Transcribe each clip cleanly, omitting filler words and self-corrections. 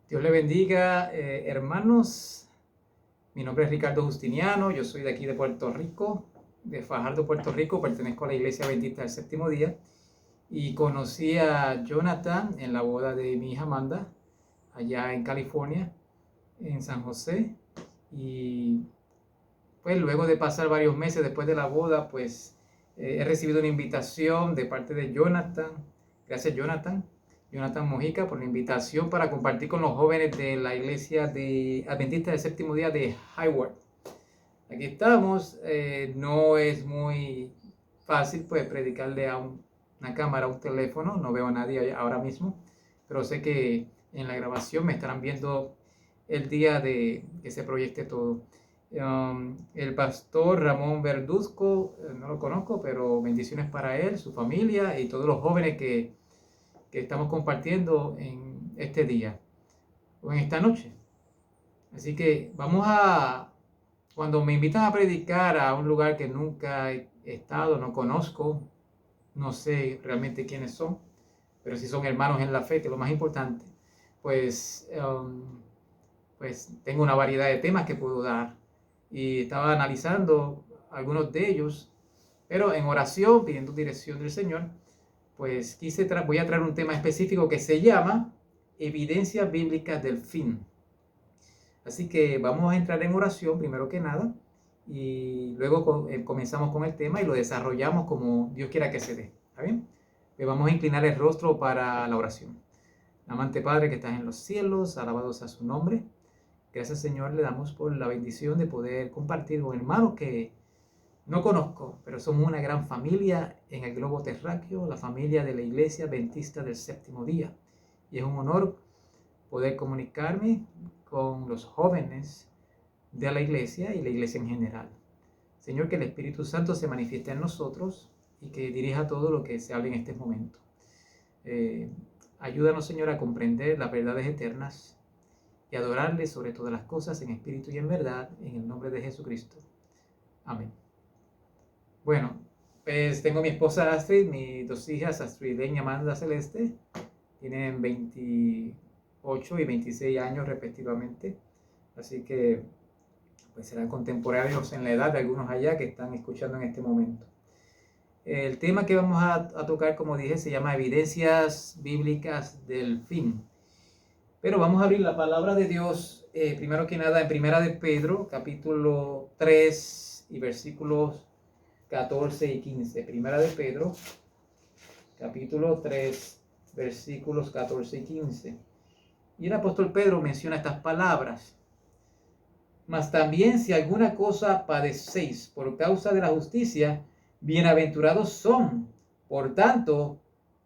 Dios le bendiga, hermanos. Mi nombre es Ricardo Justiniano, yo soy de aquí de Puerto Rico, de Fajardo, Puerto Rico, pertenezco a la Iglesia Adventista del Séptimo Día y conocí a Jonathan en la boda de mi hija Amanda, allá en California, en San José, y pues luego de pasar varios meses después de la boda, pues he recibido una invitación de parte de Jonathan. Gracias, Jonathan Mojica, por la invitación para compartir con los jóvenes de la iglesia de Adventista del Séptimo Día de Hayward. Aquí estamos. No es muy fácil pues predicarle a una cámara, a un teléfono. No veo a nadie ahora mismo, pero sé que en la grabación me estarán viendo el día de que se proyecte todo. El pastor Ramón Verduzco, no lo conozco, pero bendiciones para él, su familia y todos los jóvenes que estamos compartiendo en este día o en esta noche. Así que cuando me invitan a predicar a un lugar que nunca he estado, no conozco, no sé realmente quiénes son, pero si son hermanos en la fe, que es lo más importante, pues, pues tengo una variedad de temas que puedo dar. Y estaba analizando algunos de ellos, pero en oración, pidiendo dirección del Señor, pues voy a traer un tema específico que se llama evidencias bíblicas del fin. Así que vamos a entrar en oración primero que nada y luego comenzamos con el tema y lo desarrollamos como Dios quiera que se dé. ¿Está bien? Pues vamos a inclinar el rostro para la oración. Amante Padre que estás en los cielos, alabado sea su nombre. Gracias, Señor, le damos por la bendición de poder compartir con hermanos que no conozco, pero somos una gran familia en el globo terráqueo, la familia de la Iglesia Adventista del Séptimo Día. Y es un honor poder comunicarme con los jóvenes de la Iglesia y la Iglesia en general. Señor, que el Espíritu Santo se manifieste en nosotros y que dirija todo lo que se hable en este momento. Ayúdanos, Señor, a comprender las verdades eternas y adorarle sobre todas las cosas en espíritu y en verdad, en el nombre de Jesucristo. Amén. Bueno, pues tengo mi esposa Astrid, mis dos hijas, Astrid y Amanda Celeste, tienen 28 y 26 años respectivamente, así que pues serán contemporáneos en la edad de algunos allá que están escuchando en este momento. El tema que vamos a tocar, como dije, se llama Evidencias Bíblicas del Fin. Pero vamos a abrir la palabra de Dios, primero que nada, en Primera de Pedro, capítulo 3 y versículos 14 y 15. Primera de Pedro, capítulo 3, versículos 14 y 15. Y el apóstol Pedro menciona estas palabras. Mas también si alguna cosa padecéis por causa de la justicia, bienaventurados son. Por tanto,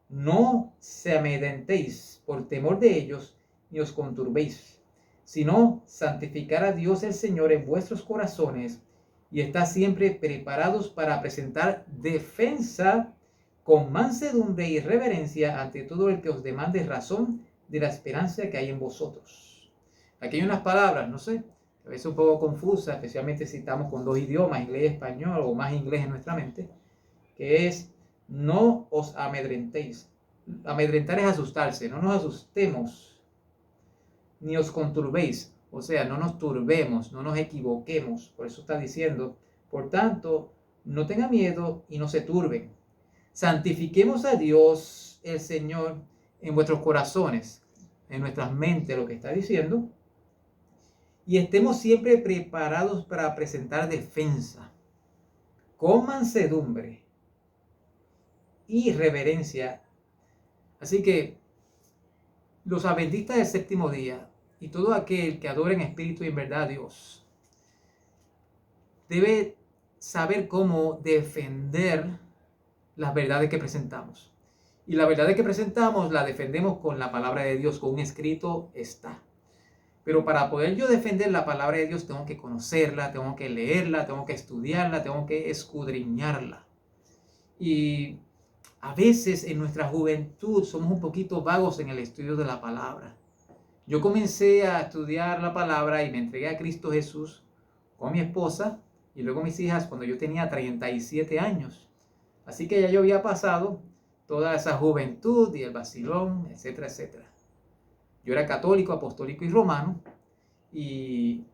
no se amedrentéis por temor de ellos, ni os conturbéis, sino santificar a Dios el Señor en vuestros corazones, y estad siempre preparados para presentar defensa con mansedumbre y reverencia ante todo el que os demande razón de la esperanza que hay en vosotros. Aquí hay unas palabras, no sé, a veces un poco confusas, especialmente si estamos con dos idiomas, inglés y español, o más inglés en nuestra mente, que es: no os amedrentéis. Amedrentar es asustarse, no nos asustemos, ni os conturbéis, o sea, no nos turbemos, no nos equivoquemos. Por eso está diciendo, por tanto, no tengan miedo y no se turben. Santifiquemos a Dios el Señor en vuestros corazones, en nuestras mentes, lo que está diciendo, y estemos siempre preparados para presentar defensa con mansedumbre y reverencia. Así que los adventistas del séptimo día y todo aquel que adora en espíritu y en verdad a Dios debe saber cómo defender las verdades que presentamos. Y la verdad que presentamos la defendemos con la palabra de Dios, con un escrito está. Pero para poder yo defender la palabra de Dios tengo que conocerla, tengo que leerla, tengo que estudiarla, tengo que escudriñarla. Y a veces en nuestra juventud somos un poquito vagos en el estudio de la palabra. Yo comencé a estudiar la palabra y me entregué a Cristo Jesús con mi esposa y luego mis hijas cuando yo tenía 37 años. Así que ya yo había pasado toda esa juventud y el vacilón, etcétera, etcétera. Yo era católico, apostólico y romano, y,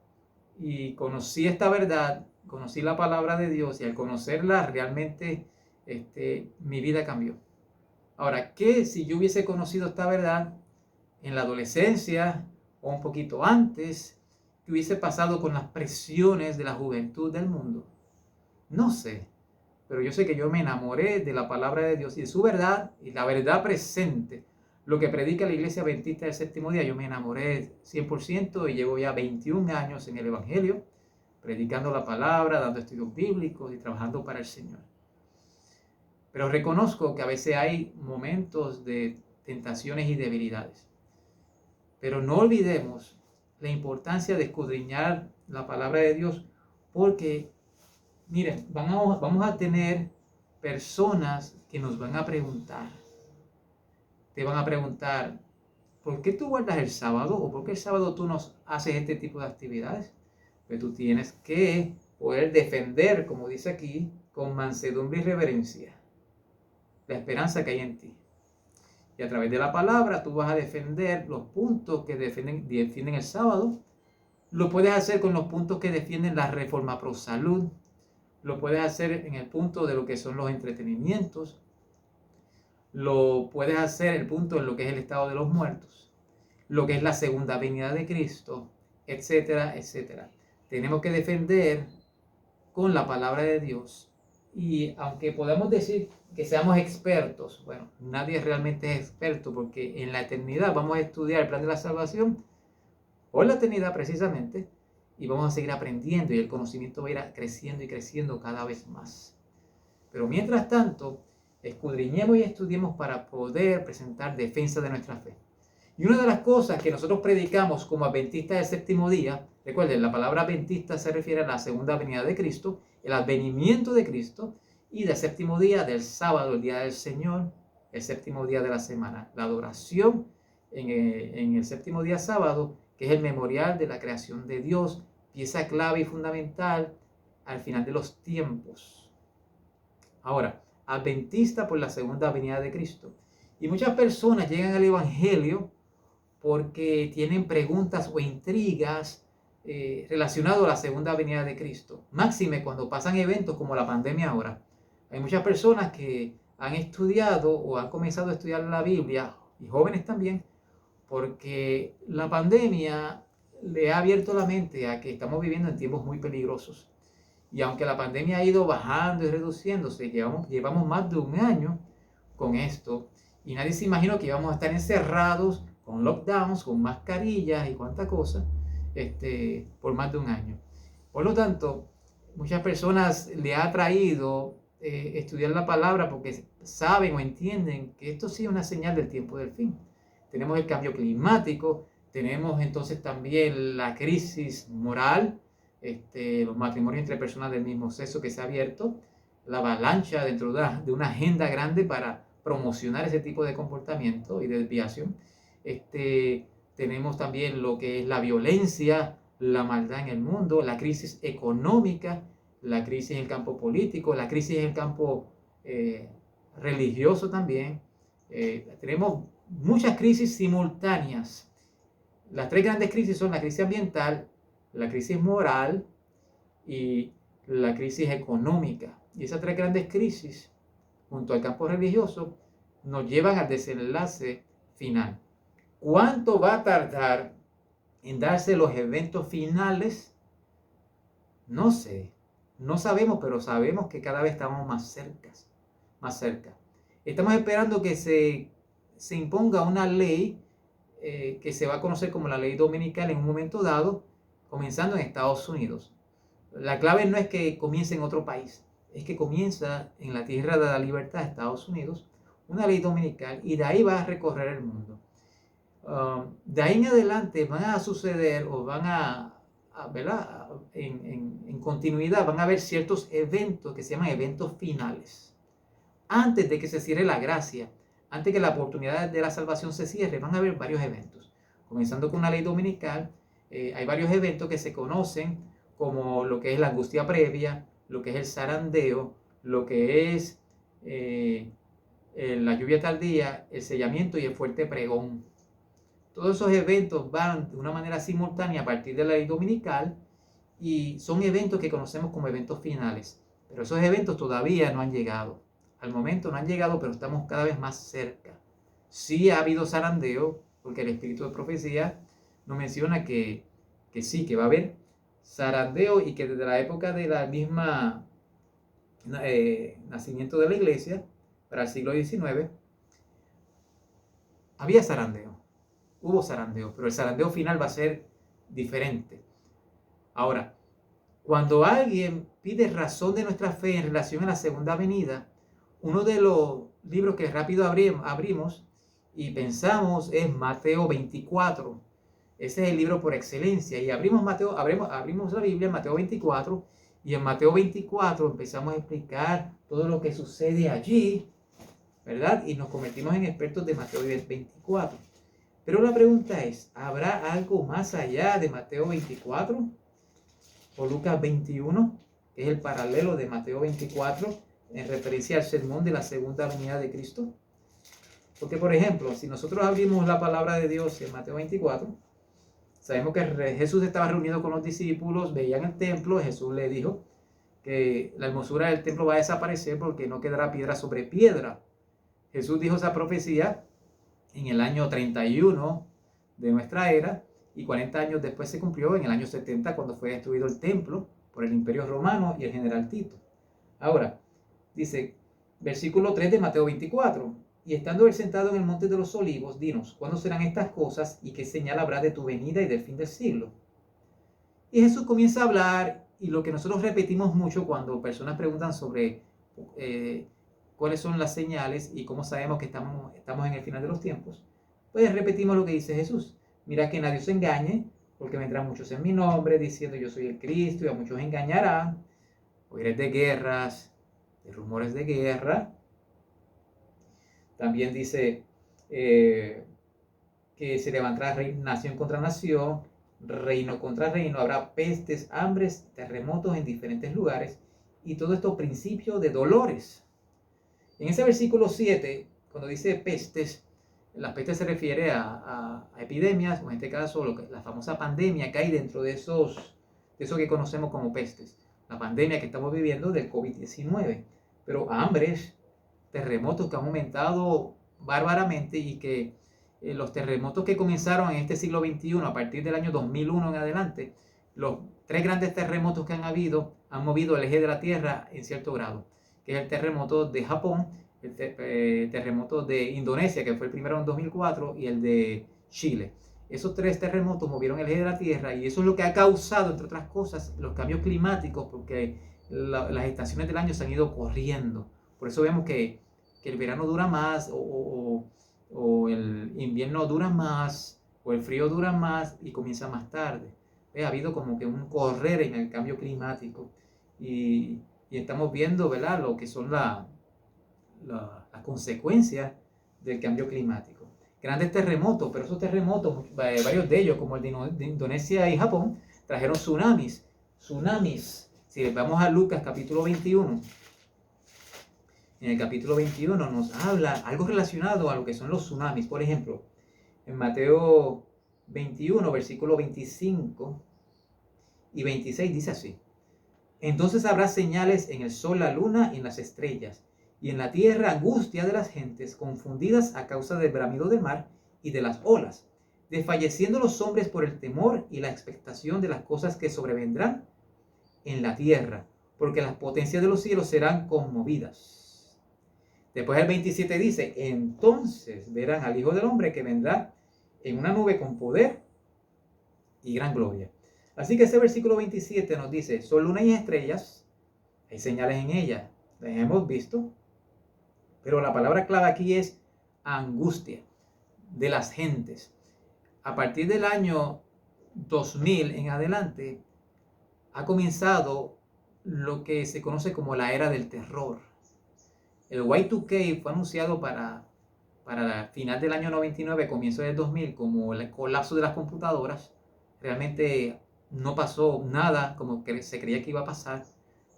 conocí esta verdad, conocí la palabra de Dios, y al conocerla realmente mi vida cambió. Ahora, ¿qué si yo hubiese conocido esta verdad en la adolescencia o un poquito antes? ¿Qué hubiese pasado con las presiones de la juventud del mundo? No sé, pero yo sé que yo me enamoré de la palabra de Dios y de su verdad y la verdad presente. Lo que predica la Iglesia Adventista del Séptimo Día, yo me enamoré 100% y llevo ya 21 años en el Evangelio, predicando la palabra, dando estudios bíblicos y trabajando para el Señor. Pero reconozco que a veces hay momentos de tentaciones y debilidades. Pero no olvidemos la importancia de escudriñar la palabra de Dios, porque, miren, vamos a tener personas que nos van a preguntar. Te van a preguntar, ¿por qué tú guardas el sábado? ¿O por qué el sábado tú nos haces este tipo de actividades? Pues tú tienes que poder defender, como dice aquí, con mansedumbre y reverencia, la esperanza que hay en ti. Y a través de la palabra tú vas a defender los puntos que defienden el sábado. Lo puedes hacer con los puntos que defienden la reforma pro salud. Lo puedes hacer en el punto de lo que son los entretenimientos. Lo puedes hacer en el punto en lo que es el estado de los muertos, lo que es la segunda venida de Cristo, etcétera, etcétera. Tenemos que defender con la palabra de Dios. Y aunque podamos decir que seamos expertos, bueno, nadie realmente es experto, porque en la eternidad vamos a estudiar el plan de la salvación por la eternidad precisamente, y vamos a seguir aprendiendo y el conocimiento va a ir creciendo y creciendo cada vez más. Pero mientras tanto, escudriñemos y estudiemos para poder presentar defensa de nuestra fe. Y una de las cosas que nosotros predicamos como adventistas del séptimo día, recuerden, la palabra adventista se refiere a la segunda venida de Cristo, el advenimiento de Cristo, y del séptimo día, del sábado, el día del Señor, el séptimo día de la semana. La adoración en el séptimo día sábado, que es el memorial de la creación de Dios, pieza clave y fundamental al final de los tiempos. Ahora, adventista por la segunda venida de Cristo. Y muchas personas llegan al Evangelio porque tienen preguntas o intrigas relacionadas a la segunda venida de Cristo. Máxime cuando pasan eventos como la pandemia ahora. Hay muchas personas que han estudiado o han comenzado a estudiar la Biblia, y jóvenes también, porque la pandemia le ha abierto la mente a que estamos viviendo en tiempos muy peligrosos. Y aunque la pandemia ha ido bajando y reduciéndose, llevamos más de un año con esto, y nadie se imaginó que íbamos a estar encerrados con lockdowns, con mascarillas y cuánta cosa, por más de un año. Por lo tanto, muchas personas le ha traído estudiar la palabra porque saben o entienden que esto sí es una señal del tiempo del fin. Tenemos el cambio climático, tenemos entonces también la crisis moral, los matrimonios entre personas del mismo sexo que se ha abierto, la avalancha dentro de una agenda grande para promocionar ese tipo de comportamiento y de desviación. Tenemos también lo que es la violencia, la maldad en el mundo, la crisis económica, la crisis en el campo político, la crisis en el campo religioso también. Tenemos muchas crisis simultáneas. Las tres grandes crisis son la crisis ambiental, la crisis moral y la crisis económica. Y esas tres grandes crisis, junto al campo religioso, nos llevan al desenlace final. ¿Cuánto va a tardar en darse los eventos finales? No sé, no sabemos, pero sabemos que cada vez estamos más cerca. Estamos esperando que se imponga una ley que se va a conocer como la ley dominical en un momento dado, comenzando en Estados Unidos. La clave no es que comience en otro país, es que comienza en la tierra de la libertad, Estados Unidos, una ley dominical, y de ahí va a recorrer el mundo. De ahí en adelante van a suceder o van ¿verdad? En continuidad van a haber ciertos eventos que se llaman eventos finales. Antes de que se cierre la gracia, antes que la oportunidad de la salvación se cierre, van a haber varios eventos. Comenzando con una ley dominical, hay varios eventos que se conocen como lo que es la angustia previa, lo que es el zarandeo, lo que es la lluvia tardía, el sellamiento y el fuerte pregón. todos esos eventos van de una manera simultánea a partir de la ley dominical y son eventos que conocemos como eventos finales. Pero esos eventos todavía no han llegado. Al momento no han llegado, pero estamos cada vez más cerca. Sí ha habido zarandeo, porque el espíritu de profecía nos menciona que sí, que va a haber zarandeo y que desde la época de la misma nacimiento de la iglesia, para el siglo XIX, había zarandeo, hubo zarandeo, pero el zarandeo final va a ser diferente. Ahora, cuando alguien pide razón de nuestra fe en relación a la segunda venida, uno de los libros que rápido abrimos y pensamos es Mateo 24. Ese es el libro por excelencia. Y abrimos la Biblia en Mateo 24. Y en Mateo 24 empezamos a explicar todo lo que sucede allí, ¿verdad? Y nos convertimos en expertos de Mateo 24. Pero la pregunta es, ¿habrá algo más allá de Mateo 24? O Lucas 21, que es el paralelo de Mateo 24, en referencia al sermón de la segunda venida de Cristo. Porque, por ejemplo, si nosotros abrimos la palabra de Dios en Mateo 24, sabemos que Jesús estaba reunido con los discípulos, veían el templo, Jesús le dijo que la hermosura del templo va a desaparecer porque no quedará piedra sobre piedra. Jesús dijo esa profecía en el año 31 de nuestra era, y 40 años después se cumplió en el año 70 cuando fue destruido el templo por el Imperio Romano y el general Tito. Ahora, dice, versículo 3 de Mateo 24, y estando él sentado en el monte de los olivos, dinos, ¿cuándo serán estas cosas y qué señal habrá de tu venida y del fin del siglo? Y Jesús comienza a hablar, y lo que nosotros repetimos mucho cuando personas preguntan sobre cuáles son las señales y cómo sabemos que estamos en el final de los tiempos, pues repetimos lo que dice Jesús. Mira que nadie se engañe, porque vendrán muchos en mi nombre diciendo yo soy el Cristo, y a muchos engañarán. Oiréis de guerras, de rumores de guerra. También dice que se levantará nación contra nación, reino contra reino, habrá pestes, hambres, terremotos en diferentes lugares, y todo esto principio de dolores. En ese versículo 7, cuando dice pestes, la peste se refiere a epidemias, o en este caso la famosa pandemia que hay dentro de eso que conocemos como pestes. La pandemia que estamos viviendo del COVID-19. Pero hambres, terremotos que han aumentado bárbaramente, y que los terremotos que comenzaron en este siglo XXI, a partir del año 2001 en adelante, los 3 grandes terremotos que han habido han movido el eje de la Tierra en cierto grado, que es el terremoto de Japón, el terremoto de Indonesia, que fue el primero en 2004, y el de Chile. Esos 3 terremotos movieron el eje de la Tierra, y eso es lo que ha causado, entre otras cosas, los cambios climáticos, porque las estaciones del año se han ido corriendo. Por eso vemos que el verano dura más, o el invierno dura más, o el frío dura más y comienza más tarde. Ha habido como que un correr en el cambio climático, y estamos viendo, ¿verdad?, lo que son las consecuencias del cambio climático. Grandes terremotos, pero esos terremotos, varios de ellos, como el de Indonesia y Japón, trajeron tsunamis. Si vamos a Lucas capítulo 21, en el capítulo 21 nos habla algo relacionado a lo que son los tsunamis. Por ejemplo, en Mateo 21, versículo 25 y 26 dice así: entonces habrá señales en el sol, la luna y en las estrellas, y en la tierra angustia de las gentes, confundidas a causa del bramido del mar y de las olas, desfalleciendo los hombres por el temor y la expectación de las cosas que sobrevendrán en la tierra, porque las potencias de los cielos serán conmovidas. Después el 27 dice: entonces verán al Hijo del Hombre que vendrá en una nube con poder y gran gloria. Así que ese versículo 27 nos dice: sol, luna y estrellas, hay señales en ellas, las hemos visto, pero la palabra clave aquí es angustia de las gentes. A partir del año 2000 en adelante ha comenzado lo que se conoce como la era del terror. El Y2K fue anunciado para el final del año 99, comienzo del 2000, como el colapso de las computadoras. Realmente no pasó nada como que se creía que iba a pasar,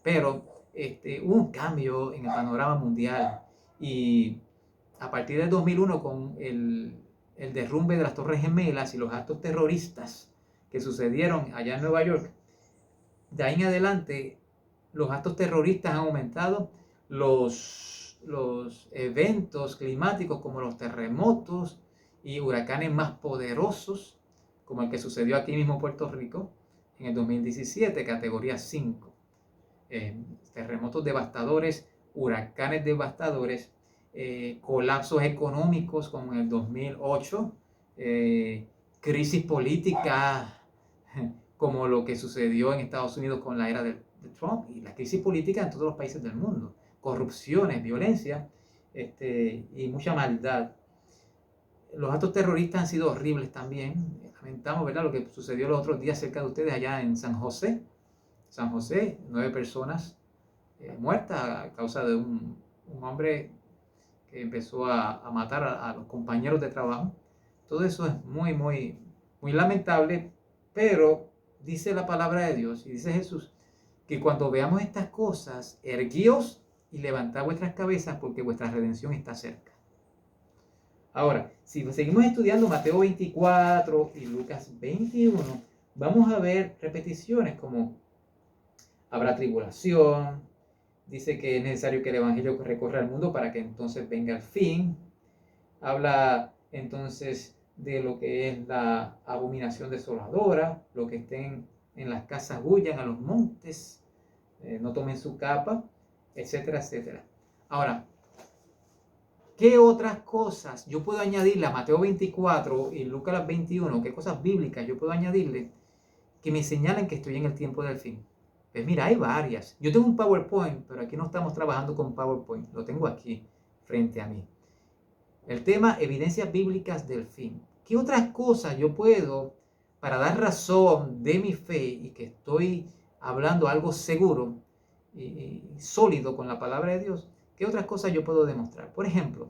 pero hubo un cambio en el panorama mundial, y a partir del 2001 con el el derrumbe de las Torres Gemelas y los actos terroristas que sucedieron allá en Nueva York, de ahí en adelante los actos terroristas han aumentado, los eventos climáticos como los terremotos y huracanes más poderosos, como el que sucedió aquí mismo en Puerto Rico en el 2017, categoría 5. Terremotos devastadores, huracanes devastadores, colapsos económicos como en el 2008, crisis política como lo que sucedió en Estados Unidos con la era de Trump, y la crisis política en todos los países del mundo, corrupciones, violencia y mucha maldad. Los actos terroristas han sido horribles también. Lamentamos, ¿verdad?, lo que sucedió los otros días cerca de ustedes allá en San José. 9 personas muertas a causa de un hombre que empezó a matar a los compañeros de trabajo. Todo eso es muy, muy, muy lamentable, pero dice la palabra de Dios y dice Jesús que cuando veamos estas cosas, erguíos y levantad vuestras cabezas porque vuestra redención está cerca. Ahora, si seguimos estudiando Mateo 24 y Lucas 21, vamos a ver repeticiones como habrá tribulación, dice que es necesario que el evangelio recorra el mundo para que entonces venga el fin. Habla entonces de lo que es la abominación desoladora, lo que estén en las casas huyan a los montes, no tomen su capa, etcétera, etcétera. Ahora, ¿qué otras cosas yo puedo añadirle a Mateo 24 y Lucas 21? ¿Qué cosas bíblicas yo puedo añadirle que me señalen que estoy en el tiempo del fin? Pues mira, hay varias. Yo tengo un PowerPoint, pero aquí no estamos trabajando con PowerPoint. Lo tengo aquí, frente a mí. El tema, evidencias bíblicas del fin. ¿Qué otras cosas yo puedo, para dar razón de mi fe y que estoy hablando algo seguro y sólido con la palabra de Dios, qué otras cosas yo puedo demostrar? Por ejemplo,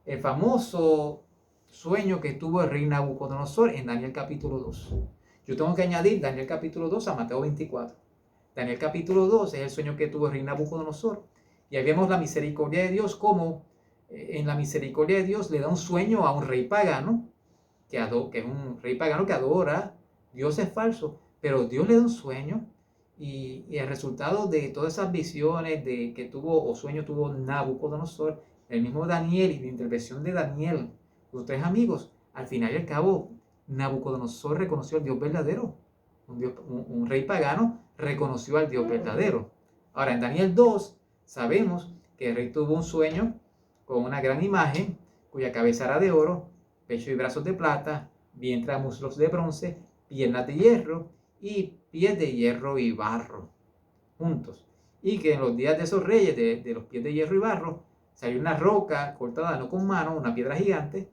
el famoso sueño que tuvo el rey Nabucodonosor en Daniel capítulo 2. Yo tengo que añadir Daniel capítulo 2 a Mateo 24. Daniel capítulo 2 es el sueño que tuvo el rey Nabucodonosor. Y ahí vemos la misericordia de Dios, como en la misericordia de Dios le da un sueño a un rey pagano, que es un rey pagano que adora dioses falsos, pero Dios le da un sueño y el resultado de todas esas visiones que tuvo o sueño tuvo Nabucodonosor, el mismo Daniel y la intervención de Daniel, los 3 amigos, al final y al cabo, Nabucodonosor reconoció al Dios verdadero. Un rey pagano reconoció al Dios verdadero. Ahora, en Daniel 2 sabemos que el rey tuvo un sueño con una gran imagen cuya cabeza era de oro, pecho y brazos de plata, vientre y muslos de bronce, piernas de hierro y pies de hierro y barro juntos. Y que en los días de esos reyes de los pies de hierro y barro salió una roca cortada no con mano, una piedra gigante,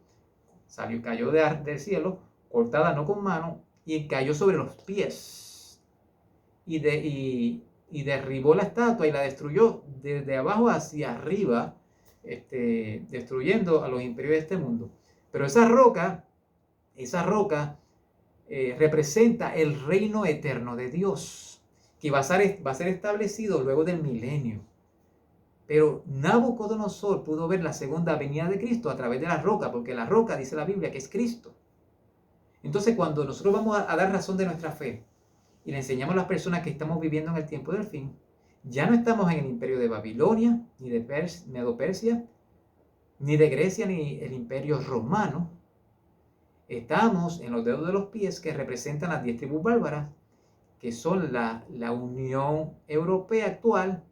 cayó del cielo, cortada no con mano, y cayó sobre los pies y derribó la estatua y la destruyó desde abajo hacia arriba, destruyendo a los imperios de este mundo. Pero esa roca representa el reino eterno de Dios, que va a ser establecido luego del milenio. Pero Nabucodonosor pudo ver la segunda venida de Cristo a través de la roca, porque la roca, dice la Biblia, que es Cristo. Entonces, cuando nosotros vamos a dar razón de nuestra fe y le enseñamos a las personas que estamos viviendo en el tiempo del fin, ya no estamos en el imperio de Babilonia, ni de Medo-Persia, ni de Grecia, ni el imperio romano. Estamos en los dedos de los pies que representan las 10 tribus bárbaras, que son la Unión Europea actual,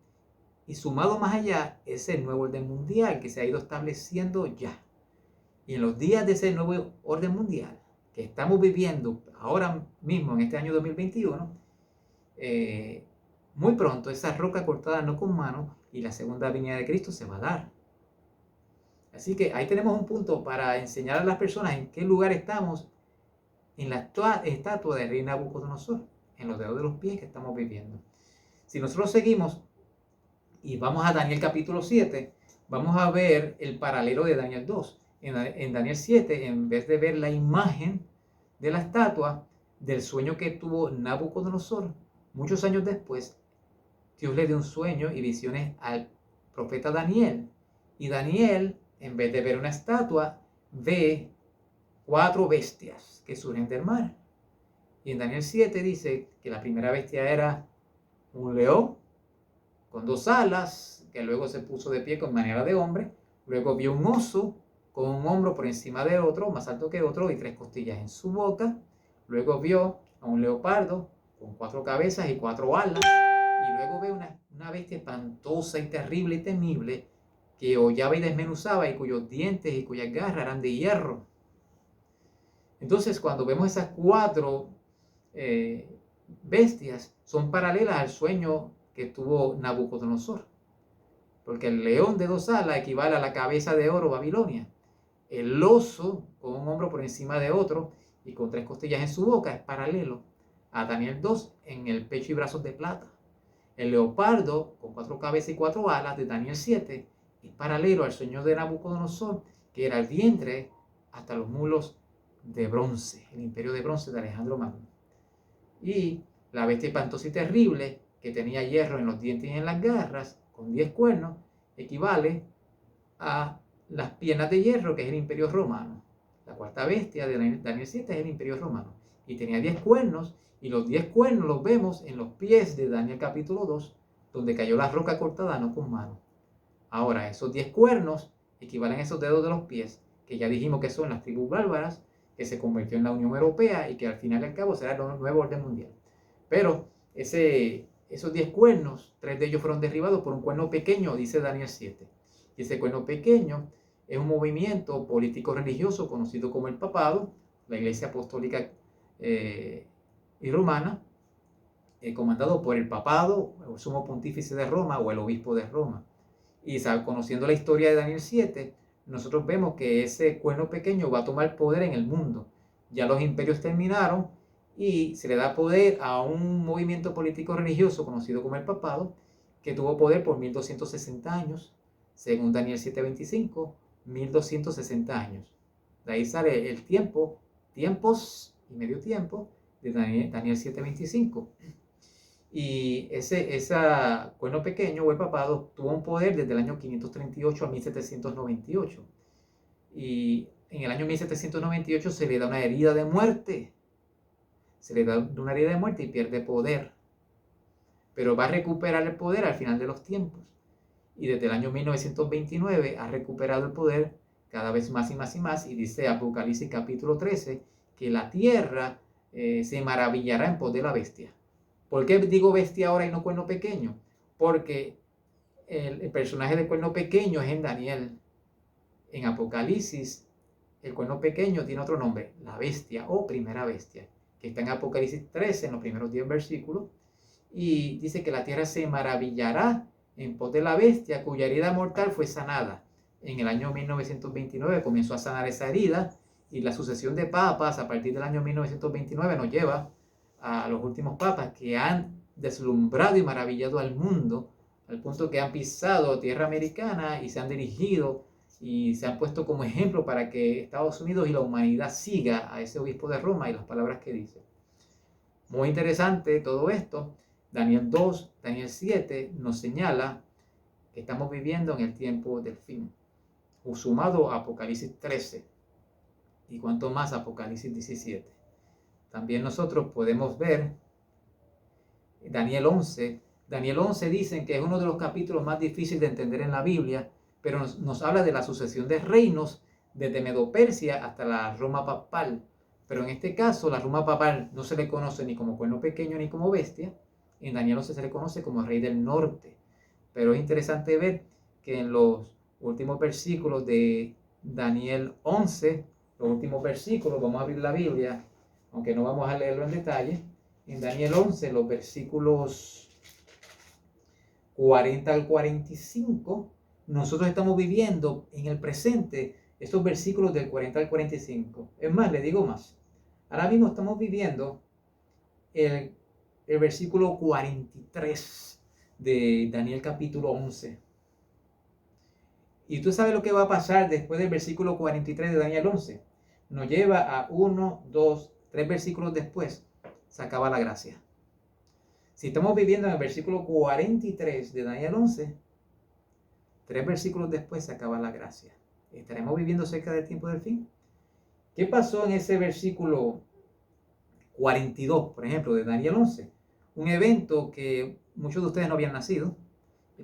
y sumado más allá es el nuevo orden mundial que se ha ido estableciendo ya. Y en los días de ese nuevo orden mundial que estamos viviendo ahora mismo en este año 2021, muy pronto esa roca cortada no con mano y la segunda venida de Cristo se va a dar. Así que ahí tenemos un punto para enseñar a las personas en qué lugar estamos en la estatua del rey Nabucodonosor, en los dedos de los pies que estamos viviendo. Si nosotros seguimos y vamos a Daniel capítulo 7, vamos a ver el paralelo de Daniel 2. En Daniel 7, en vez de ver la imagen de la estatua del sueño que tuvo Nabucodonosor, muchos años después, Dios le dio un sueño y visiones al profeta Daniel. Y Daniel, en vez de ver una estatua, ve 4 bestias que surgen del mar. Y en Daniel 7 dice que la primera bestia era un león con 2 alas, que luego se puso de pie con manera de hombre. Luego vio un oso con un hombro por encima de otro, más alto que otro, y 3 costillas en su boca. Luego vio a un leopardo con 4 cabezas y 4 alas. Y luego ve una bestia espantosa y terrible y temible que hollaba y desmenuzaba y cuyos dientes y cuyas garras eran de hierro. Entonces, cuando vemos esas 4 bestias, son paralelas al sueño que tuvo Nabucodonosor. Porque el león de 2 alas equivale a la cabeza de oro Babilonia. El oso con un hombro por encima de otro y con 3 costillas en su boca es paralelo a Daniel 2 en el pecho y brazos de plata. El leopardo con 4 cabezas y 4 alas de Daniel 7 es paralelo al sueño de Nabucodonosor, que era el vientre hasta los mulos de bronce, el imperio de bronce de Alejandro Magno. Y la bestia espantosa y terrible, que tenía hierro en los dientes y en las garras, con 10 cuernos, equivale a las piernas de hierro, que es el imperio romano. La 4ª bestia de Daniel 7 es el imperio romano. Y tenía 10 cuernos, y los 10 cuernos los vemos en los pies de Daniel capítulo 2, donde cayó la roca cortada no con mano. Ahora, esos 10 cuernos equivalen a esos dedos de los pies, que ya dijimos que son las tribus bárbaras, que se convirtió en la Unión Europea y que al final y al cabo será el nuevo orden mundial. Pero esos 10 cuernos, 3 de ellos fueron derribados por un cuerno pequeño, dice Daniel 7. Y ese cuerno pequeño es un movimiento político-religioso conocido como el papado, la Iglesia Apostólica y Romana, comandado por el papado, el sumo pontífice de Roma o el obispo de Roma. Y conociendo la historia de Daniel 7, nosotros vemos que ese cuerno pequeño va a tomar poder en el mundo. Ya los imperios terminaron y se le da poder a un movimiento político religioso conocido como el papado, que tuvo poder por 1260 años, según Daniel 7:25, 1260 años. De ahí sale el tiempos y medio tiempo de Daniel 7:25. Y ese cuerno pequeño o el papado tuvo un poder desde el año 538 a 1798. Y en el año 1798 se le da una herida de muerte. Se le da una herida de muerte y pierde poder. Pero va a recuperar el poder al final de los tiempos. Y desde el año 1929 ha recuperado el poder cada vez más y más y más. Y dice Apocalipsis capítulo 13 que la tierra se maravillará en pos de la bestia. ¿Por qué digo bestia ahora y no cuerno pequeño? Porque el personaje de cuerno pequeño es en Daniel. En Apocalipsis, el cuerno pequeño tiene otro nombre, la bestia o primera bestia, que está en Apocalipsis 13, en los primeros 10 versículos, y dice que la tierra se maravillará en pos de la bestia, cuya herida mortal fue sanada. En el año 1929 comenzó a sanar esa herida, y la sucesión de papas a partir del año 1929 nos lleva a los últimos papas que han deslumbrado y maravillado al mundo, al punto que han pisado tierra americana y se han dirigido y se han puesto como ejemplo para que Estados Unidos y la humanidad siga a ese obispo de Roma y las palabras que dice. Muy interesante todo esto. Daniel 2, Daniel 7 nos señala que estamos viviendo en el tiempo del fin, sumado a Apocalipsis 13 y cuanto más Apocalipsis 17. También nosotros podemos ver Daniel 11. Daniel 11 dicen que es uno de los capítulos más difíciles de entender en la Biblia, pero nos habla de la sucesión de reinos desde Medo-Persia hasta la Roma papal. Pero en este caso, la Roma papal no se le conoce ni como cuerno pequeño ni como bestia. En Daniel 11 se le conoce como rey del norte. Pero es interesante ver que en los últimos versículos de Daniel 11, los últimos versículos, vamos a abrir la Biblia, aunque no vamos a leerlo en detalle, en Daniel 11, los versículos 40 al 45, nosotros estamos viviendo en el presente estos versículos del 40 al 45. Es más, le digo más. Ahora mismo estamos viviendo el versículo 43 de Daniel capítulo 11. Y tú sabes lo que va a pasar después del versículo 43 de Daniel 11. Nos lleva a 1, 2, 3 versículos después, se acaba la gracia. Si estamos viviendo en el versículo 43 de Daniel 11, 3 versículos después se acaba la gracia. ¿Estaremos viviendo cerca del tiempo del fin? ¿Qué pasó en ese versículo 42, por ejemplo, de Daniel 11? Un evento que muchos de ustedes no habían nacido.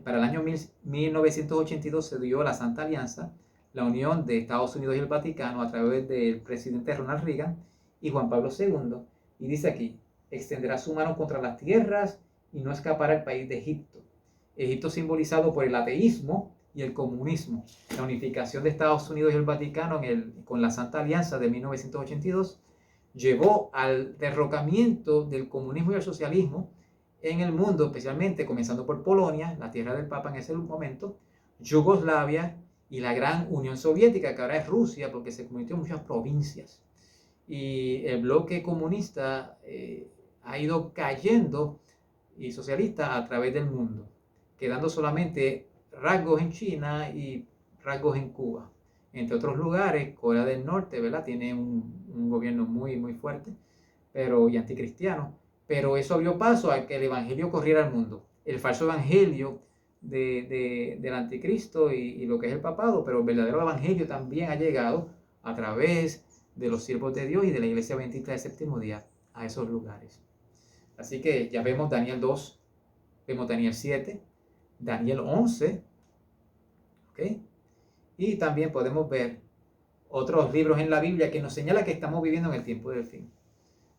Para el año 1982 se dio la Santa Alianza, la unión de Estados Unidos y el Vaticano a través del presidente Ronald Reagan y Juan Pablo II. Y dice aquí, extenderá su mano contra las tierras y no escapará el país de Egipto. Egipto simbolizado por el ateísmo y el comunismo. La unificación de Estados Unidos y el Vaticano con la Santa Alianza de 1982 llevó al derrocamiento del comunismo y el socialismo en el mundo, especialmente comenzando por Polonia, la tierra del Papa en ese momento, Yugoslavia y la gran Unión Soviética, que ahora es Rusia, porque se convirtió en muchas provincias. Y el bloque comunista ha ido cayendo y socialista a través del mundo, quedando solamente rasgos en China y rasgos en Cuba. Entre otros lugares, Corea del Norte, ¿verdad? Tiene un gobierno muy, muy fuerte, y anticristiano. Pero eso dio paso a que el evangelio corriera al mundo. El falso evangelio del anticristo y lo que es el papado, pero el verdadero evangelio también ha llegado a través de los siervos de Dios y de la iglesia adventista del séptimo día a esos lugares. Así que ya vemos Daniel 2, vemos Daniel 7, Daniel 11, ¿ok? Y también podemos ver otros libros en la Biblia que nos señalan que estamos viviendo en el tiempo del fin.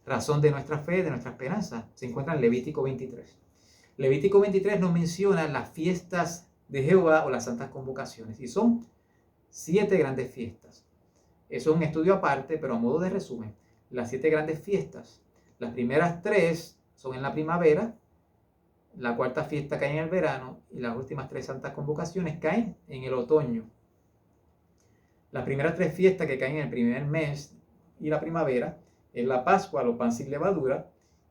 Razón de nuestra fe, de nuestra esperanza, se encuentra en Levítico 23. Levítico 23 nos menciona las fiestas de Jehová o las santas convocaciones, y son 7 grandes fiestas. Eso es un estudio aparte, pero a modo de resumen, las 7 grandes fiestas. Las primeras 3 son en la primavera, la cuarta fiesta cae en el verano y las últimas 3 santas convocaciones caen en el otoño. Las primeras 3 fiestas que caen en el primer mes y la primavera es la Pascua, los pan sin levadura,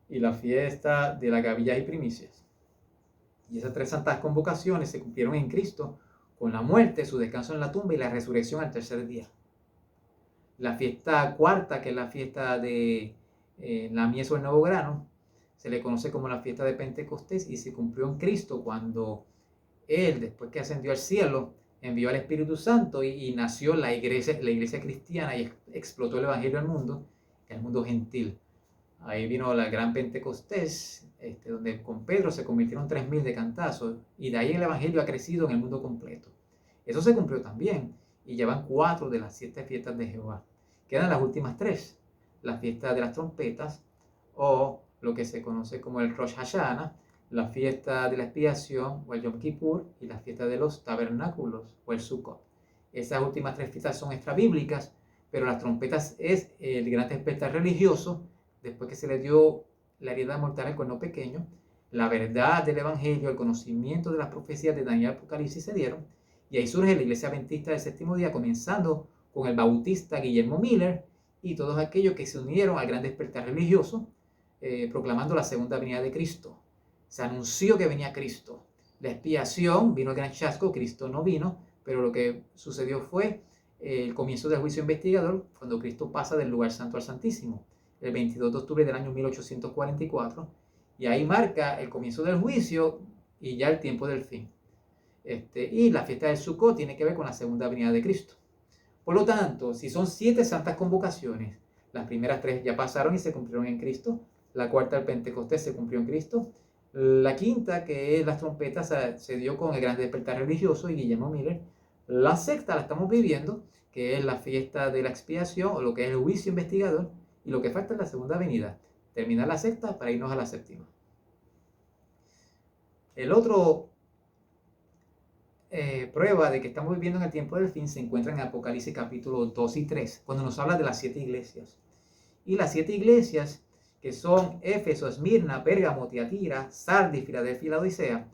y la fiesta de las gavillas y primicias. Y esas 3 santas convocaciones se cumplieron en Cristo con la muerte, su descanso en la tumba y la resurrección al tercer día. La fiesta cuarta, que es la fiesta de la mies o el nuevo grano, se le conoce como la fiesta de Pentecostés y se cumplió en Cristo cuando Él, después que ascendió al cielo, envió al Espíritu Santo y nació la iglesia cristiana y explotó el evangelio al mundo gentil. Ahí vino la gran Pentecostés, donde con Pedro se convirtieron 3.000 de cantazos, y de ahí el evangelio ha crecido en el mundo completo. Eso se cumplió también, y ya van 4 de las 7 fiestas de Jehová. Quedan las últimas 3, la fiesta de las trompetas, o lo que se conoce como el Rosh Hashanah, la fiesta de la expiación, o el Yom Kippur, y la fiesta de los tabernáculos, o el Sukkot. Esas últimas 3 fiestas son extrabíblicas, pero las trompetas es el gran despertar religioso, después que se le dio la herida mortal al cuerno pequeño, la verdad del evangelio, el conocimiento de las profecías de Daniel y Apocalipsis se dieron, y ahí surge la iglesia adventista del séptimo día, comenzando con el bautista Guillermo Miller y todos aquellos que se unieron al gran despertar religioso, proclamando la segunda venida de Cristo. Se anunció que venía Cristo. La expiación, vino el gran chasco, Cristo no vino, pero lo que sucedió fue el comienzo del juicio investigador, cuando Cristo pasa del lugar santo al santísimo, el 22 de octubre del año 1844, y ahí marca el comienzo del juicio y ya el tiempo del fin. Y la fiesta del Sukkot tiene que ver con la segunda venida de Cristo. Por lo tanto, si son 7 santas convocaciones, las primeras 3 ya pasaron y se cumplieron en Cristo, la cuarta, el Pentecostés, se cumplió en Cristo, la quinta, que es las trompetas, se dio con el gran despertar religioso y Guillermo Miller, la sexta la estamos viviendo, que es la fiesta de la expiación, o lo que es el juicio investigador, y lo que falta es la segunda venida, terminar la sexta para irnos a la séptima. El otro prueba de que estamos viviendo en el tiempo del fin se encuentra en Apocalipsis capítulo 2 y 3, cuando nos habla de las 7 iglesias. Y las 7 iglesias, que son Éfeso, Esmirna, Pérgamo, Tiatira, Sardis, Filadelfia y Laodicea,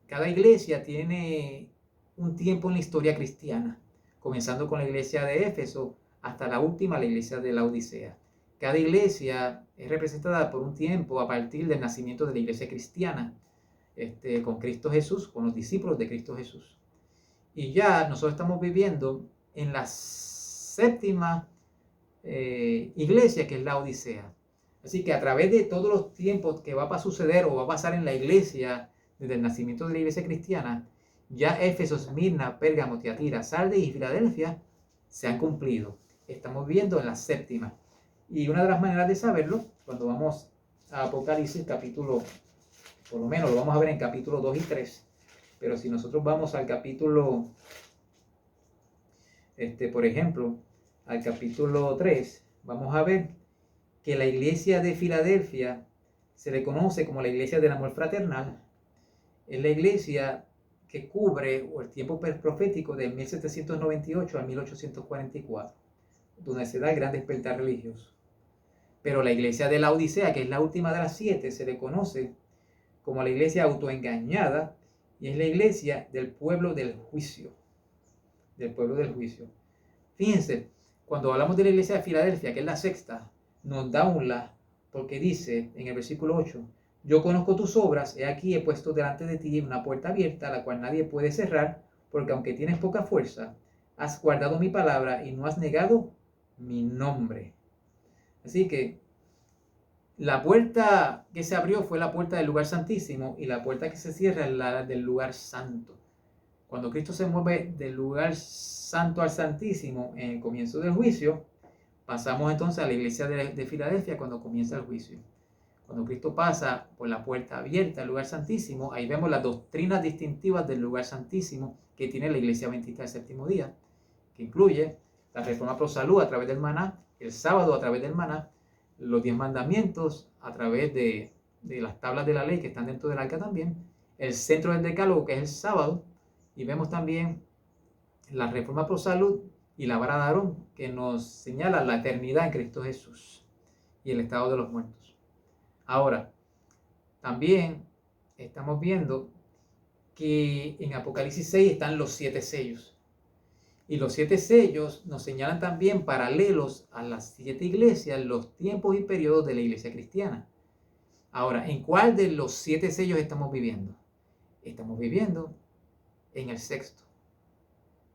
cada iglesia tiene un tiempo en la historia cristiana, comenzando con la iglesia de Éfeso hasta la última, la iglesia de Laodicea. Cada iglesia es representada por un tiempo a partir del nacimiento de la iglesia cristiana, con Cristo Jesús, con los discípulos de Cristo Jesús. Y ya nosotros estamos viviendo en la séptima iglesia, que es la Odisea. Así que a través de todos los tiempos que va a suceder o va a pasar en la iglesia, desde el nacimiento de la iglesia cristiana, ya Éfeso, Esmirna, Pérgamo, Tiatira, Sardis y Filadelfia se han cumplido. Estamos viendo en la séptima. Y una de las maneras de saberlo, cuando vamos a Apocalipsis capítulo, por lo menos lo vamos a ver en capítulo 2 y 3, pero si nosotros vamos al capítulo, por ejemplo, al capítulo 3, vamos a ver que la iglesia de Filadelfia se le conoce como la iglesia del amor fraternal. Es la iglesia que cubre el tiempo profético de 1798 a 1844, donde se da el gran despertar religioso. Pero la iglesia de la Odisea, que es la última de las 7, se le conoce como la iglesia autoengañada y es la iglesia del pueblo del juicio. Del pueblo del juicio. Fíjense, cuando hablamos de la iglesia de Filadelfia, que es la sexta, nos da un la, porque dice en el versículo 8, yo conozco tus obras, he aquí he puesto delante de ti una puerta abierta, la cual nadie puede cerrar, porque aunque tienes poca fuerza, has guardado mi palabra y no has negado mi nombre. Así que la puerta que se abrió fue la puerta del lugar santísimo y la puerta que se cierra es la del lugar santo. Cuando Cristo se mueve del lugar santo al santísimo en el comienzo del juicio, pasamos entonces a la iglesia de Filadelfia cuando comienza el juicio. Cuando Cristo pasa por la puerta abierta al lugar santísimo, ahí vemos las doctrinas distintivas del lugar santísimo que tiene la iglesia adventista del séptimo día, que incluye la reforma pro salud a través del maná, el sábado a través del maná, los 10 mandamientos a través de las tablas de la ley que están dentro del arca también, el centro del decálogo que es el sábado, y vemos también la reforma pro salud y la vara de Aarón que nos señala la eternidad en Cristo Jesús y el estado de los muertos. Ahora, también estamos viendo que en Apocalipsis 6 están los 7 sellos. Y los 7 sellos nos señalan también paralelos a las 7 iglesias, los tiempos y periodos de la iglesia cristiana. Ahora, ¿en cuál de los 7 sellos estamos viviendo? Estamos viviendo en el sexto.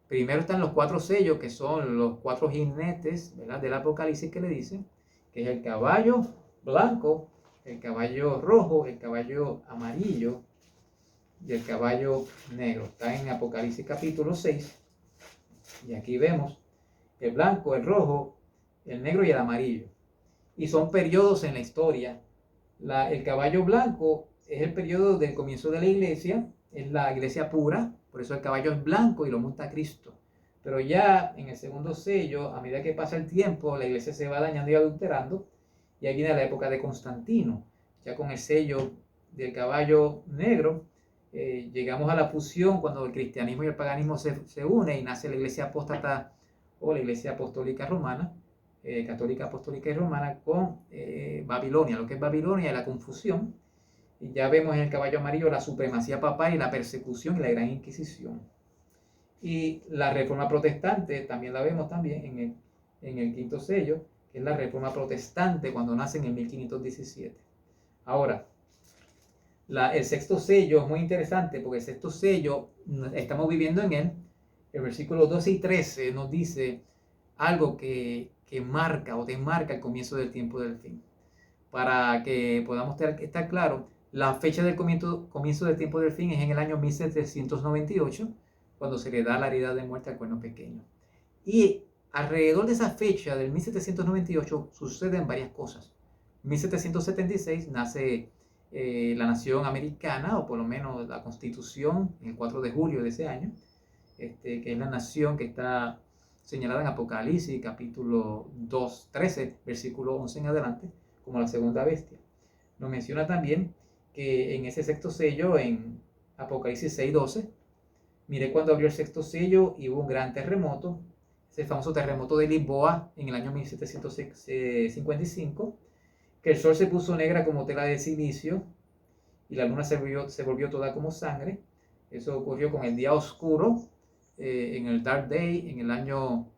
Primero están los 4 sellos, que son los 4 jinetes, ¿verdad?, del Apocalipsis que le dicen, que es el caballo blanco, el caballo rojo, el caballo amarillo y el caballo negro. Está en Apocalipsis capítulo 6. Y aquí vemos el blanco, el rojo, el negro y el amarillo. Y son periodos en la historia. El caballo blanco es el periodo del comienzo de la iglesia, es la iglesia pura, por eso el caballo es blanco y lo monta Cristo. Pero ya en el segundo sello, a medida que pasa el tiempo, la iglesia se va dañando y adulterando. Y ahí viene la época de Constantino. Ya con el sello del caballo negro, llegamos a la fusión cuando el cristianismo y el paganismo se unen y nace la iglesia apóstata o la iglesia apostólica romana, católica, apostólica y romana, con Babilonia, lo que es Babilonia y la confusión. Y ya vemos en el caballo amarillo la supremacía papal y la persecución y la gran inquisición. Y la reforma protestante también la vemos también en el quinto sello, que es la reforma protestante cuando nace en el 1517. Ahora, el sexto sello es muy interesante porque el sexto sello, estamos viviendo en él. El versículo 12 y 13 nos dice algo que marca o demarca el comienzo del tiempo del fin. Para que podamos estar claros, la fecha del comienzo del tiempo del fin es en el año 1798, cuando se le da la herida de muerte al cuerno pequeño. Y alrededor de esa fecha del 1798 suceden varias cosas. En 1776 nace la nación americana, o por lo menos la constitución, el 4 de julio de ese año, que es la nación que está señalada en Apocalipsis, capítulo 2, 13, versículo 11 en adelante, como la segunda bestia. Nos menciona también que en ese sexto sello, en Apocalipsis 6, 12, miré cuando abrió el sexto sello y hubo un gran terremoto, ese famoso terremoto de Lisboa en el año 1755, que el sol se puso negra como tela de silicio y la luna se volvió toda como sangre. Eso ocurrió con el día oscuro, en el Dark Day, en el año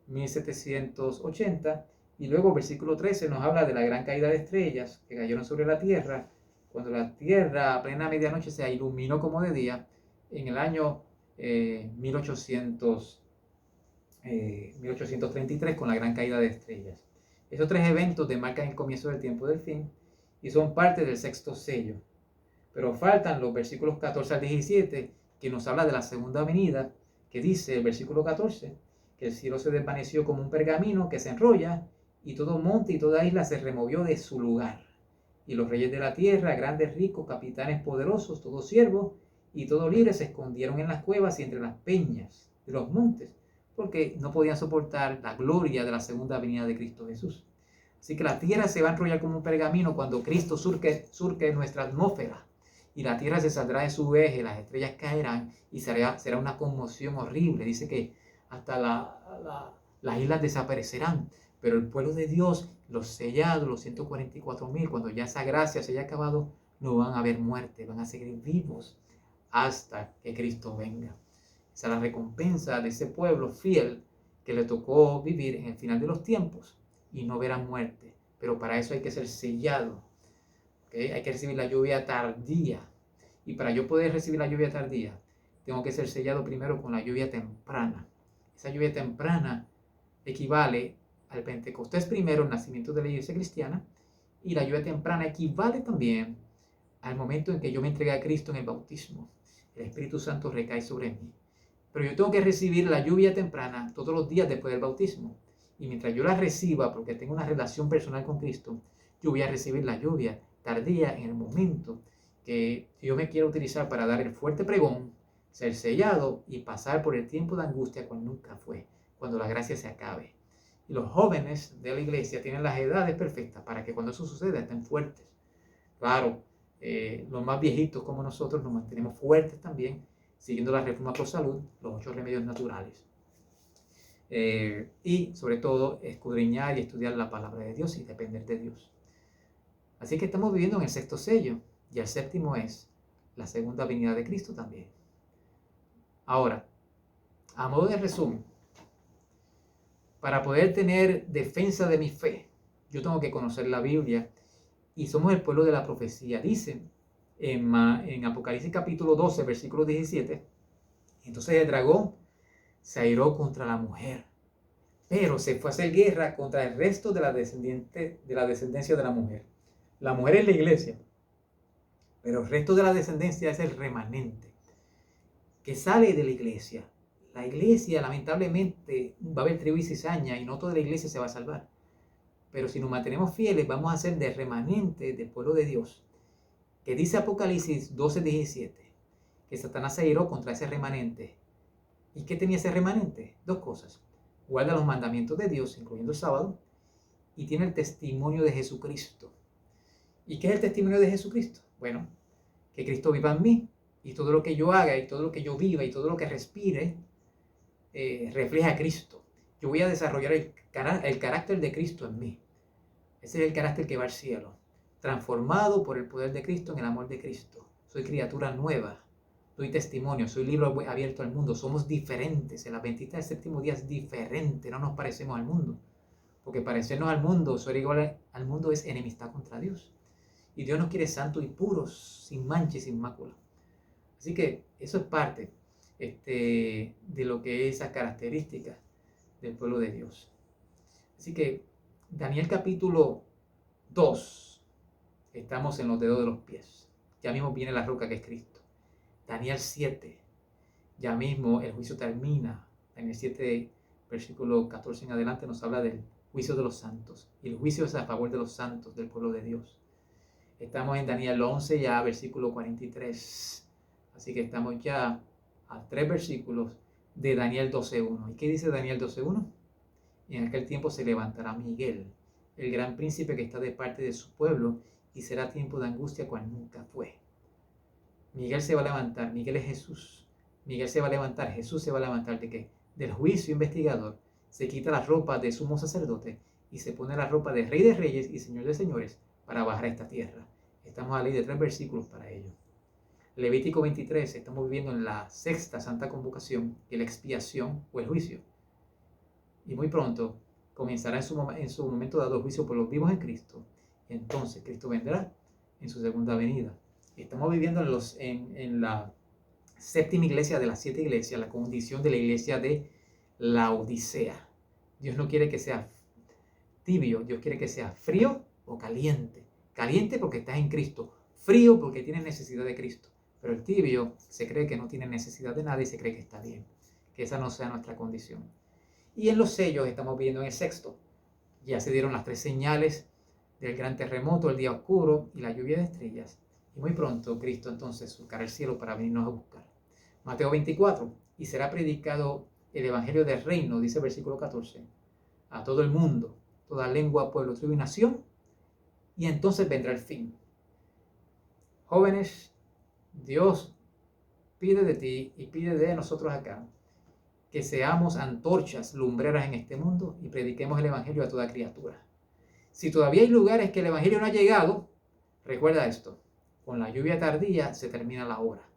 1780. Y luego el versículo 13 nos habla de la gran caída de estrellas que cayeron sobre la tierra, cuando la tierra a plena medianoche se iluminó como de día, en el año 1833, con la gran caída de estrellas. Estos 3 eventos demarcan el comienzo del tiempo del fin y son parte del sexto sello. Pero faltan los versículos 14 al 17, que nos habla de la segunda venida, que dice el versículo 14, que el cielo se desvaneció como un pergamino que se enrolla, y todo monte y toda isla se removió de su lugar. Y los reyes de la tierra, grandes, ricos, capitanes poderosos, todos siervos y todos libres, se escondieron en las cuevas y entre las peñas de los montes, porque no podían soportar la gloria de la segunda venida de Cristo Jesús. Así que la tierra se va a enrollar como un pergamino cuando Cristo surque nuestra atmósfera, y la tierra se saldrá de su eje, las estrellas caerán y será una conmoción horrible. Dice que hasta las islas desaparecerán, pero el pueblo de Dios, los sellados, los 144,000, cuando ya esa gracia se haya acabado, no van a haber muerte, van a seguir vivos hasta que Cristo venga. Esa es la recompensa de ese pueblo fiel que le tocó vivir en el final de los tiempos y no verá muerte. Pero para eso hay que ser sellado, ¿okay? Hay que recibir la lluvia tardía. Y para yo poder recibir la lluvia tardía, tengo que ser sellado primero con la lluvia temprana. Esa lluvia temprana equivale al Pentecostés primero, el nacimiento de la iglesia cristiana, y la lluvia temprana equivale también al momento en que yo me entregué a Cristo en el bautismo. El Espíritu Santo recae sobre mí. Pero yo tengo que recibir la lluvia temprana todos los días después del bautismo. Y mientras yo la reciba, porque tengo una relación personal con Cristo, yo voy a recibir la lluvia tardía en el momento que yo me quiero utilizar para dar el fuerte pregón, ser sellado y pasar por el tiempo de angustia cuando nunca fue, cuando la gracia se acabe. Y los jóvenes de la iglesia tienen las edades perfectas para que cuando eso suceda estén fuertes. Claro, los más viejitos como nosotros nos mantenemos fuertes también, siguiendo la reforma por salud, los 8 remedios naturales. Y sobre todo escudriñar y estudiar la palabra de Dios y depender de Dios. Así que estamos viviendo en el 6º sello, y el 7º es la segunda venida de Cristo también. Ahora, a modo de resumen, para poder tener defensa de mi fe, yo tengo que conocer la Biblia, y somos el pueblo de la profecía. Dicen en Apocalipsis capítulo 12, versículo 17, entonces el dragón se airó contra la mujer, pero se fue a hacer guerra contra el resto de la descendencia de la mujer. La mujer es la iglesia, pero el resto de la descendencia es el remanente que sale de la iglesia. La iglesia, lamentablemente, va a haber tribu y cizaña y no toda la iglesia se va a salvar. Pero si nos mantenemos fieles, vamos a ser del remanente del pueblo de Dios. Que dice Apocalipsis 12:17, que Satanás se airó contra ese remanente. ¿Y qué tenía ese remanente? 2 cosas. Guarda los mandamientos de Dios, incluyendo el sábado, y tiene el testimonio de Jesucristo. ¿Y qué es el testimonio de Jesucristo? Bueno, que Cristo viva en mí, y todo lo que yo haga, y todo lo que yo viva, y todo lo que respire, refleja a Cristo. Yo voy a desarrollar el carácter de Cristo en mí. Ese es el carácter que va al cielo, transformado por el poder de Cristo en el amor de Cristo. Soy criatura nueva, doy testimonio, soy libro abierto al mundo. Somos diferentes. El adventista del 7º día es diferente, no nos parecemos al mundo. Porque parecernos al mundo, ser igual al mundo, es enemistad contra Dios. Y Dios nos quiere santos y puros, sin mancha y sin mácula. Así que eso es parte de lo que es esa característica del pueblo de Dios. Así que Daniel capítulo 2, estamos en los dedos de los pies. Ya mismo viene la roca que es Cristo. Daniel 7, ya mismo el juicio termina. Daniel 7, versículo 14 en adelante, nos habla del juicio de los santos. Y el juicio es a favor de los santos, del pueblo de Dios. Estamos en Daniel 11 ya, versículo 43. Así que estamos ya a 3 versículos de Daniel 12:1. ¿Y qué dice Daniel 12:1? Y en aquel tiempo se levantará Miguel, el gran príncipe que está de parte de su pueblo, y será tiempo de angustia cual nunca fue. Miguel se va a levantar, Miguel es Jesús. Miguel se va a levantar, Jesús se va a levantar ¿de qué? Del juicio investigador. Se quita la ropa de sumo sacerdote y se pone la ropa de rey de reyes y señor de señores para bajar a esta tierra. Estamos a ley de 3 versículos para ello. Levítico 23, estamos viviendo en la 6ª santa convocación, que es la expiación o el juicio. Y muy pronto comenzará en su momento dado el juicio por los vivos en Cristo. Y entonces Cristo vendrá en su segunda venida. Estamos viviendo en la 7ª iglesia de las 7 iglesias, la condición de la iglesia de la Odisea. Dios no quiere que sea tibio, Dios quiere que sea frío o caliente. Caliente porque estás en Cristo, frío porque tienes necesidad de Cristo. Pero el tibio se cree que no tiene necesidad de nada y se cree que está bien. Que esa no sea nuestra condición. Y en los sellos estamos viendo en el sexto. Ya se dieron las 3 señales del gran terremoto, el día oscuro y la lluvia de estrellas. Y muy pronto Cristo entonces surcará el cielo para venirnos a buscar. Mateo 24. Y será predicado el evangelio del reino, dice el versículo 14, a todo el mundo, toda lengua, pueblo, tribu y nación. Y entonces vendrá el fin. Jóvenes, Dios pide de ti y pide de nosotros acá que seamos antorchas lumbreras en este mundo y prediquemos el evangelio a toda criatura. Si todavía hay lugares que el evangelio no ha llegado, recuerda esto: con la lluvia tardía se termina la obra,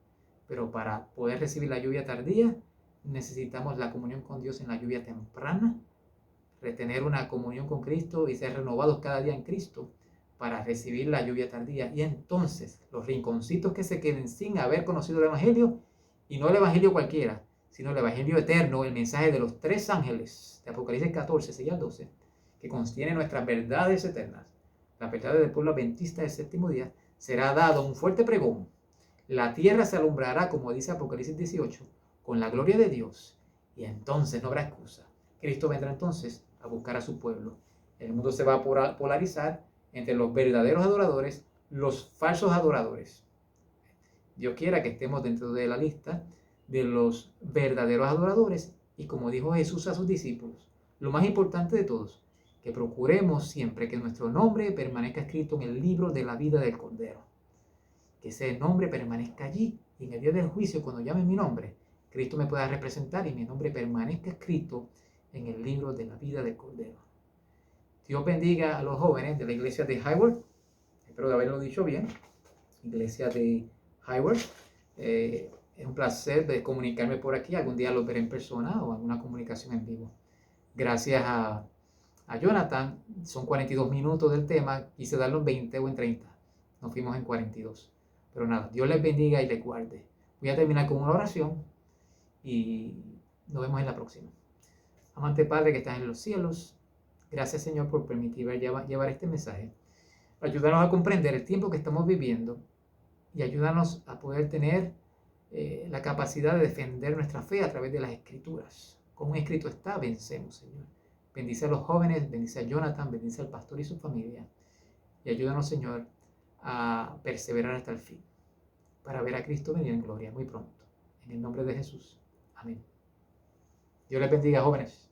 pero para poder recibir la lluvia tardía necesitamos la comunión con Dios en la lluvia temprana, retener una comunión con Cristo y ser renovados cada día en Cristo para recibir la lluvia tardía. Y entonces los rinconcitos que se queden sin haber conocido el evangelio, y no el evangelio cualquiera, sino el evangelio eterno, el mensaje de los 3 ángeles de Apocalipsis 14, 6 al 12, que contiene nuestras verdades eternas, las verdades del pueblo adventista del séptimo día, será dado un fuerte pregón. La tierra se alumbrará, como dice Apocalipsis 18, con la gloria de Dios, y entonces no habrá excusa. Cristo vendrá entonces a buscar a su pueblo. El mundo se va a polarizar entre los verdaderos adoradores, los falsos adoradores. Dios quiera que estemos dentro de la lista de los verdaderos adoradores, y como dijo Jesús a sus discípulos, lo más importante de todos, que procuremos siempre que nuestro nombre permanezca escrito en el libro de la vida del Cordero. Que ese nombre permanezca allí, y en el día del juicio, cuando llamen mi nombre, Cristo me pueda representar y mi nombre permanezca escrito en el libro de la vida del Cordero. Dios bendiga a los jóvenes de la iglesia de Hayward. Espero haberlo dicho bien. Iglesia de Hayward. Es un placer de comunicarme por aquí. Algún día los veré en persona o alguna comunicación en vivo. Gracias a Jonathan. Son 42 minutos del tema. Quise darlo en 20 o en 30. Nos fuimos en 42. Pero nada, Dios les bendiga y les guarde. Voy a terminar con una oración y nos vemos en la próxima. Amante Padre que estás en los cielos, gracias Señor por permitir llevar este mensaje. Ayúdanos a comprender el tiempo que estamos viviendo y ayúdanos a poder tener la capacidad de defender nuestra fe a través de las Escrituras. Como escrito está, vencemos, Señor. Bendice a los jóvenes, bendice a Jonathan, bendice al pastor y su familia. Y ayúdanos, Señor, a perseverar hasta el fin, para ver a Cristo venir en gloria muy pronto. En el nombre de Jesús. Amén. Dios les bendiga, jóvenes.